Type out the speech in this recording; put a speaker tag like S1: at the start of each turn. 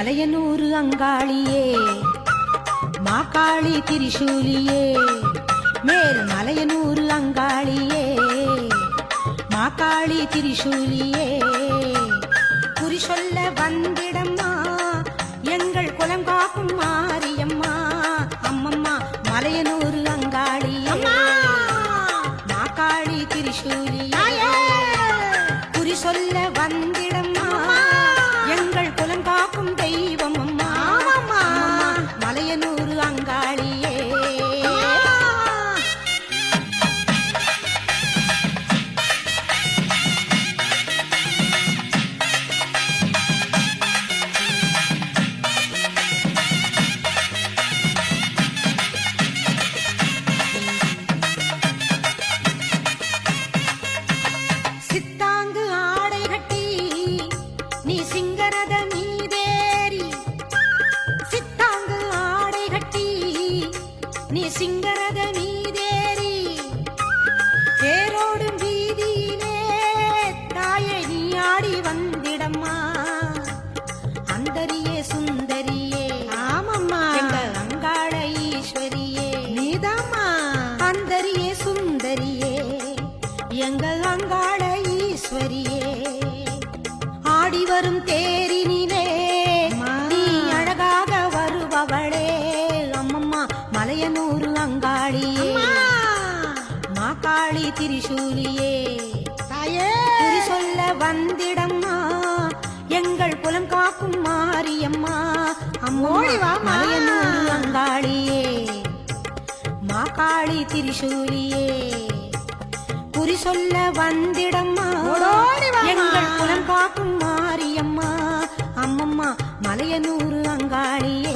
S1: மலையனூர் அங்காளியே மாகாளி திரிசூலியே மேல் மலையனூர் அங்காளியே மாகாளி திரிசூலியே குறி சொல்ல வந்திடம்மா எங்கள் குலம் காக்கும் மாரியம்மா அம்மம்மா மலையனூர் அங்காளியே மாகாளி திரிசூலியே குறி சொல்ல வந்திடம்மா எங்கள் குலம் காக்கும் தெய்வம் அம்மா மலையனூர் அங்காளியே சித்தாங்கு ஆடை கட்டி நீ சிங்கரத மீதேறி சித்தாங்கு ஆடை கட்டி நீ சிங்கரத மீதேறி தேரோடும் வீதியிலே தாயை நீ ஆடி வந்திடம்மா அந்தரியே சுந்தரியே ஆமம்மா எங்கள் அங்காள ஈஸ்வரியே நீதாம்மா அந்தரியே சுந்தரியே எங்கள் அங்காள ஈஸ்வரியே ஆடி வரும் தேரினிலே நீ அழகாக வருபவளே அம்மம்மா மலையனூர் அங்காளியே மாகாளி திரிசூலியே குறி சொல்ல வந்திடம்மா எங்கள் குலம் காக்கும் மாரியம்மா அம்மோடிவா மலையனூர் அங்காளியே மாகாளி திரிசூலியே குறி சொல்ல வந்திடம்மா எங்கள் குலம் காக்கும் மாரியம்மா அம்மம்மா மலையனூர் அங்காளியே